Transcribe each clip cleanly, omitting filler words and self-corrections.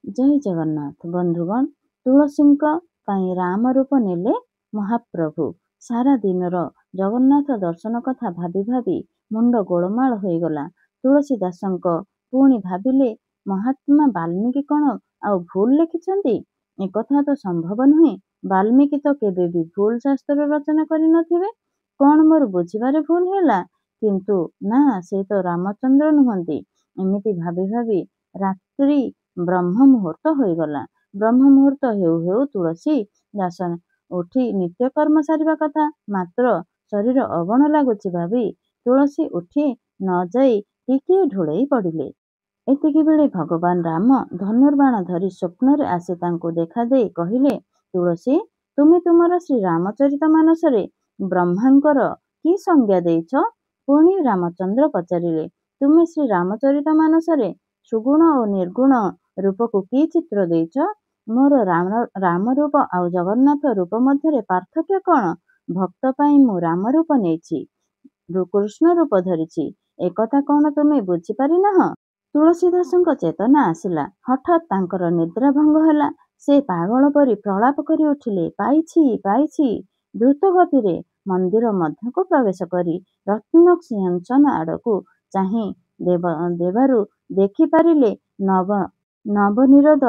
ଜୟ ଜଗନ୍ନାଥ। ବନ୍ଧୁଗଣ, ତୁଳସୀଙ୍କ ପାଇଁ ରାମ ରୂପ ନେଲେ ମହାପ୍ରଭୁ। ସାରା ଦିନର ଜଗନ୍ନାଥ ଦର୍ଶନ କଥା ଭାବି ଭାବି ମୁଣ୍ଡ ଗୋଳମାଳ ହୋଇଗଲା ତୁଳସୀ ଦାସଙ୍କ। ପୁଣି ଭାବିଲେ, ମହାତ୍ମା ବାଲ୍ମୀକି କ'ଣ ଆଉ ଭୁଲ ଲେଖିଛନ୍ତି? ଏକଥା ତ ସମ୍ଭବ ନୁହେଁ। ବାଲ୍ମୀକି ତ କେବେ ବି ଭୁଲ ଶାସ୍ତ୍ର ରଚନା କରିନଥିବେ। କ'ଣ ମୋର ବୁଝିବାରେ ଭୁଲ ହେଲା? କିନ୍ତୁ ନା, ସେ ତ ରାମଚନ୍ଦ୍ର ନୁହନ୍ତି। ଏମିତି ଭାବି ଭାବି ରାତ୍ରି ବ୍ରହ୍ମ ମୁହୂର୍ତ୍ତ ହୋଇଗଲା। ବ୍ରହ୍ମ ମୁହୂର୍ତ୍ତ ହେଉ ହେଉ ତୁଳସୀ ଦାସ ଉଠି ନିତ୍ୟକର୍ମ ସାରିବା କଥା, ମାତ୍ର ଶରୀର ଅବଣ ଲାଗୁଛି ଭାବି ତୁଳସୀ ଉଠି ନ ଯାଇ ଟିକିଏ ଢୋଳେଇ ପଡ଼ିଲେ। ଏତିକିବେଳେ ଭଗବାନ ରାମ ଧନୁର୍ବାଣ ଧରି ସ୍ୱପ୍ନରେ ଆସି ତାଙ୍କୁ ଦେଖାଦେଇ କହିଲେ, ତୁଳସୀ, ତୁମେ ତୁମର ଶ୍ରୀରାମଚରିତମାନସରେ ବ୍ରହ୍ମାଙ୍କର କି ସଂଜ୍ଞା ଦେଇଛ? ପୁଣି ରାମଚନ୍ଦ୍ର ପଚାରିଲେ, ତୁମେ ଶ୍ରୀରାମଚରିତମାନସରେ ସୁଗୁଣ ଓ ନିର୍ଗୁଣ ରୂପକୁ କି ଚିତ୍ର ଦେଇଛ? ମୋର ରାମ ରୂପ ଆଉ ଜଗନ୍ନାଥ ରୂପ ମଧ୍ୟରେ ପାର୍ଥକ୍ୟ କ'ଣ? ଭକ୍ତ ପାଇଁ ମୁଁ ରାମ ରୂପ ନେଇଛି, କୃଷ୍ଣ ରୂପ ଧରିଛି, ଏକଥା କ'ଣ ତୁମେ ବୁଝିପାରିନାହଁ? ତୁଳସୀଦାସଙ୍କ ଚେତନା ଆସିଲା। ହଠାତ୍ ତାଙ୍କର ନିଦ୍ରା ଭଙ୍ଗ ହେଲା। ସେ ପାଗଳ ପରି ପ୍ରଳାପ କରି ଉଠିଲେ, ପାଇଛି ପାଇଛି। ଦ୍ରୁତ ଗତିରେ ମନ୍ଦିର ମଧ୍ୟକୁ ପ୍ରବେଶ କରି ରତ୍ନ ସିଂହାସନ ଆଡ଼କୁ ଚାହିଁ ଦେବାରୁ ଦେଖିପାରିଲେ ନବନିରୋଧ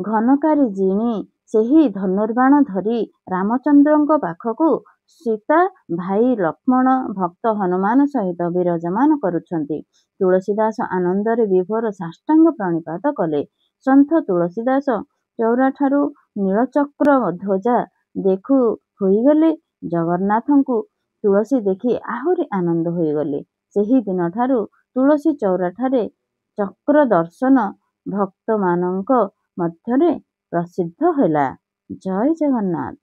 ଘନକାରୀ ଜିଣି ସେହି ଧନୁର୍ବାଣ ଧରି ରାମଚନ୍ଦ୍ରଙ୍କ ପାଖକୁ ସୀତା, ଭାଇ ଲକ୍ଷ୍ମଣ, ଭକ୍ତ ହନୁମାନ ସହିତ ବିରାଜମାନ କରୁଛନ୍ତି। ତୁଳସୀଦାସ ଆନନ୍ଦରେ ବିଭୋର ସାଷ୍ଟାଙ୍ଗ ପ୍ରଣିପାତ କଲେ। ସନ୍ଥ ତୁଳସୀଦାସ ଚଉରାଠାରୁ ନୀଳଚକ୍ର ଧ୍ୱଜା ଦେଖୁ ହୋଇଗଲେ। ଜଗନ୍ନାଥଙ୍କୁ ତୁଳସୀ ଦେଖି ଆହୁରି ଆନନ୍ଦ ହୋଇଗଲେ। ସେହି ଦିନଠାରୁ ତୁଳସୀ ଚଉରାଠାରେ ଚକ୍ର ଦର୍ଶନ ଭକ୍ତମାନଙ୍କ ମଧ୍ୟରେ ପ୍ରସିଦ୍ଧ ହେଲା। ଜୟ ଜଗନ୍ନାଥ।